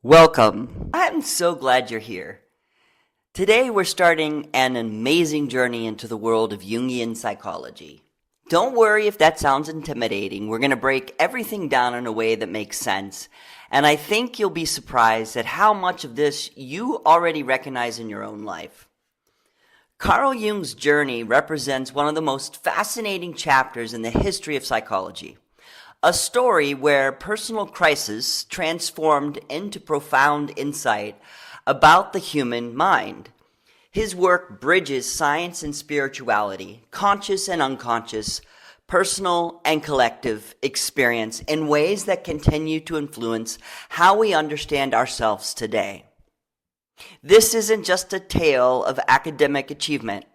Welcome. I'm so glad you're here. Today we're starting an amazing journey into the world of Jungian psychology. Don't worry if that sounds intimidating. We're going to break everything down in a way that makes sense, and I think you'll be surprised at how much of this you already recognize in your own life. Carl Jung's journey represents one of the most fascinating chapters in the history of psychology. A story where personal crisis transformed into profound insight about the human mind. His work bridges science and spirituality, conscious and unconscious, personal and collective experience in ways that continue to influence how we understand ourselves today. This isn't just a tale of academic achievement,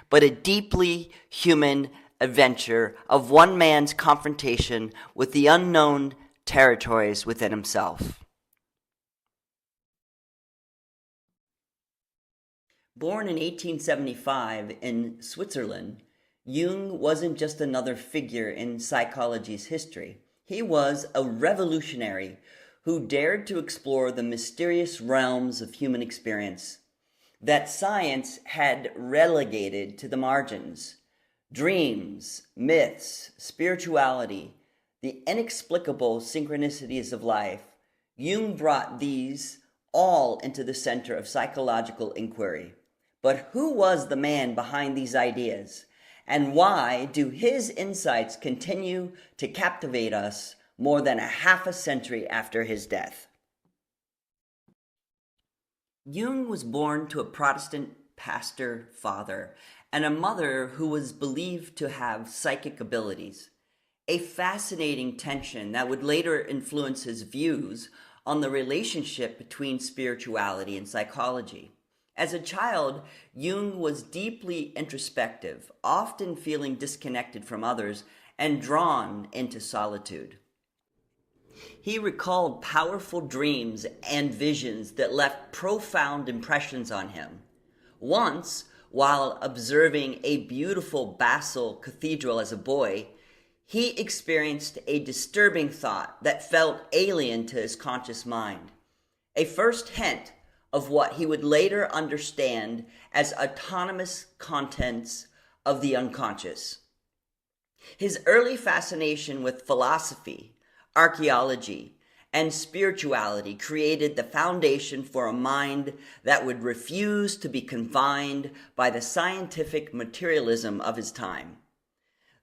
but a deeply human adventure of one man's confrontation with the unknown territories within himself. Born in 1875 in Switzerland, Jung wasn't just another figure in psychology's history. He was a revolutionary who dared to explore the mysterious realms of human experience that science had relegated to the margins. Dreams, myths, spirituality, the inexplicable synchronicities of life. Jung brought these all into the center of psychological inquiry. But who was the man behind these ideas? And why do his insights continue to captivate us more than a half a century after his death? Jung was born to a Protestant pastor father and a mother who was believed to have psychic abilities, a fascinating tension that would later influence his views on the relationship between spirituality and psychology. As a child, Jung was deeply introspective, often feeling disconnected from others and drawn into solitude. He recalled powerful dreams and visions that left profound impressions on him. Once, while observing a beautiful Basel cathedral as a boy, he experienced a disturbing thought that felt alien to his conscious mind, a first hint of what he would later understand as autonomous contents of the unconscious. His early fascination with philosophy, archaeology, and spirituality created the foundation for a mind that would refuse to be confined by the scientific materialism of his time.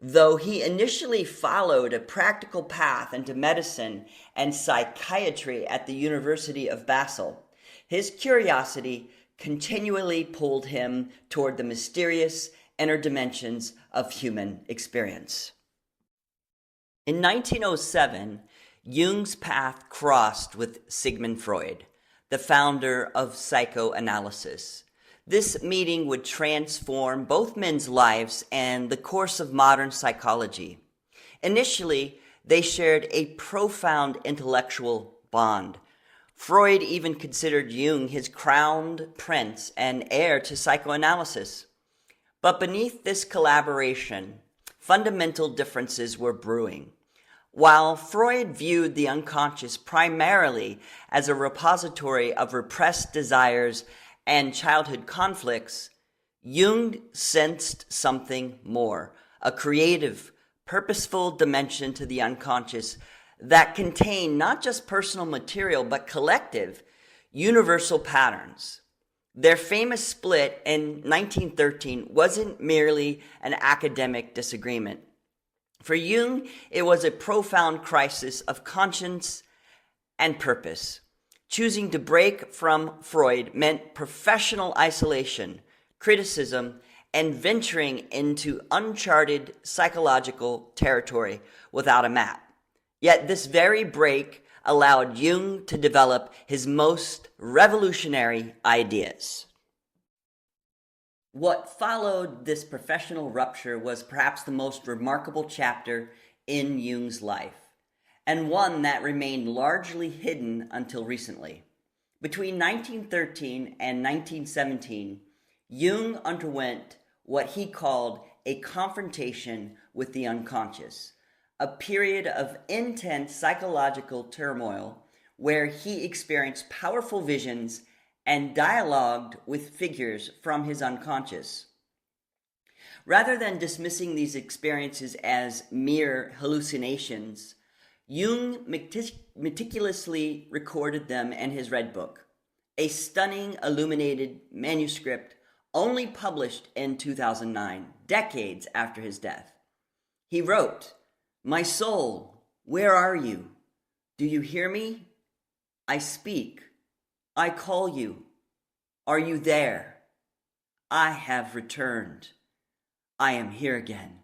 Though he initially followed a practical path into medicine and psychiatry at the University of Basel, his curiosity continually pulled him toward the mysterious inner dimensions of human experience. In 1907, Jung's path crossed with Sigmund Freud, the founder of psychoanalysis. This meeting would transform both men's lives and the course of modern psychology. Initially, they shared a profound intellectual bond. Freud even considered Jung his crowned prince and heir to psychoanalysis. But beneath this collaboration, fundamental differences were brewing. While Freud viewed the unconscious primarily as a repository of repressed desires and childhood conflicts, Jung sensed something more, a creative, purposeful dimension to the unconscious that contained not just personal material, but collective, universal patterns. Their famous split in 1913 wasn't merely an academic disagreement. For Jung, it was a profound crisis of conscience and purpose. Choosing to break from Freud meant professional isolation, criticism, and venturing into uncharted psychological territory without a map. Yet this very break allowed Jung to develop his most revolutionary ideas. What followed this professional rupture was perhaps the most remarkable chapter in Jung's life, and one that remained largely hidden until recently. Between 1913 and 1917, Jung underwent what he called a confrontation with the unconscious, a period of intense psychological turmoil where he experienced powerful visions and dialogued with figures from his unconscious. Rather than dismissing these experiences as mere hallucinations, Jung meticulously recorded them in his Red Book, a stunning illuminated manuscript only published in 2009, decades after his death. He wrote, "My soul, where are you? Do you hear me? I speak. I call you. Are you there? I have returned. I am here again."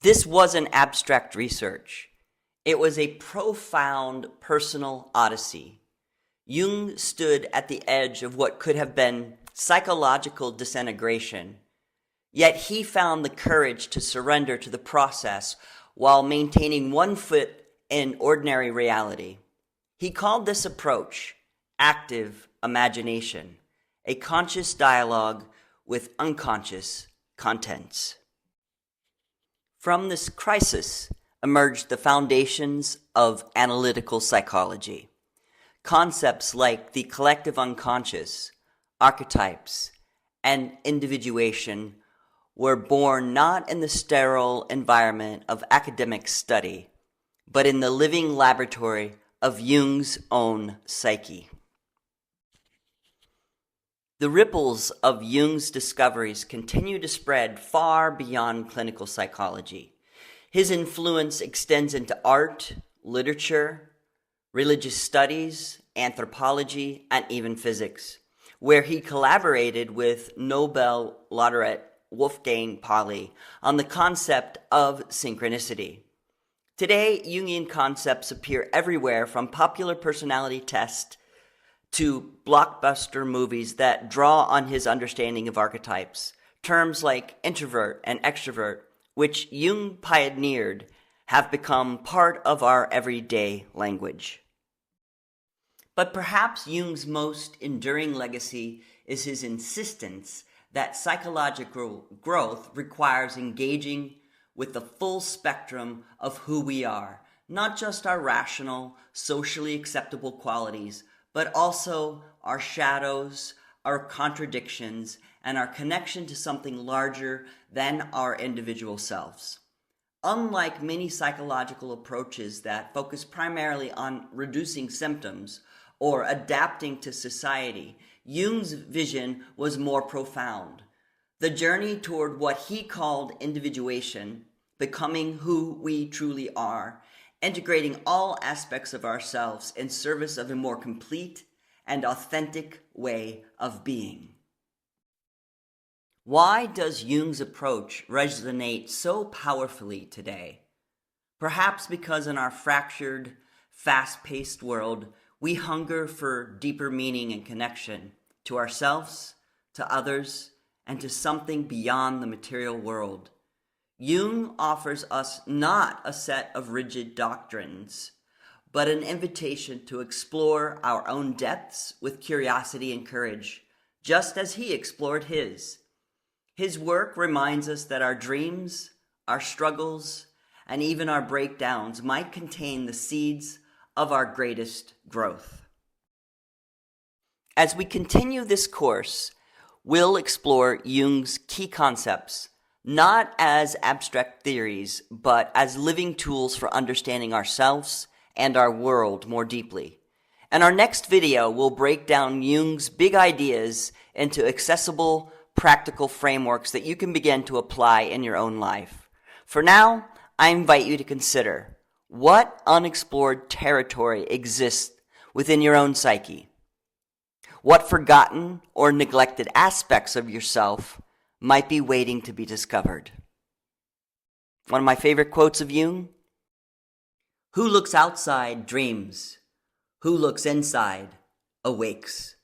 This wasn't abstract research. It was a profound personal odyssey. Jung stood at the edge of what could have been psychological disintegration, yet he found the courage to surrender to the process while maintaining one foot in ordinary reality. He called this approach active imagination, a conscious dialogue with unconscious contents. From this crisis emerged the foundations of analytical psychology. Concepts like the collective unconscious, archetypes, and individuation were born not in the sterile environment of academic study, but in the living laboratory of Jung's own psyche. The ripples of Jung's discoveries continue to spread far beyond clinical psychology. His influence extends into art, literature, religious studies, anthropology, and even physics, where he collaborated with Nobel laureate Wolfgang Pauli on the concept of synchronicity. Today, Jungian concepts appear everywhere, from popular personality tests to blockbuster movies that draw on his understanding of archetypes. Terms like introvert and extrovert, which Jung pioneered, have become part of our everyday language. But perhaps Jung's most enduring legacy is his insistence that psychological growth requires engaging with the full spectrum of who we are, not just our rational, socially acceptable qualities, but also our shadows, our contradictions, and our connection to something larger than our individual selves. Unlike many psychological approaches that focus primarily on reducing symptoms or adapting to society, Jung's vision was more profound. The journey toward what he called individuation, becoming who we truly are, integrating all aspects of ourselves in service of a more complete and authentic way of being. Why does Jung's approach resonate so powerfully today? Perhaps because in our fractured, fast-paced world, we hunger for deeper meaning and connection to ourselves, to others, and to something beyond the material world. Jung offers us not a set of rigid doctrines, but an invitation to explore our own depths with curiosity and courage, just as he explored his. His work reminds us that our dreams, our struggles, and even our breakdowns might contain the seeds of our greatest growth. As we continue this course, we'll explore Jung's key concepts, not as abstract theories, but as living tools for understanding ourselves and our world more deeply. In our next video, we'll break down Jung's big ideas into accessible, practical frameworks that you can begin to apply in your own life. For now, I invite you to consider what unexplored territory exists within your own psyche. What forgotten or neglected aspects of yourself might be waiting to be discovered. One of my favorite quotes of Jung: "Who looks outside dreams. Who looks inside awakes."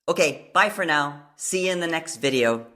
Okay, bye for now. See you in the next video.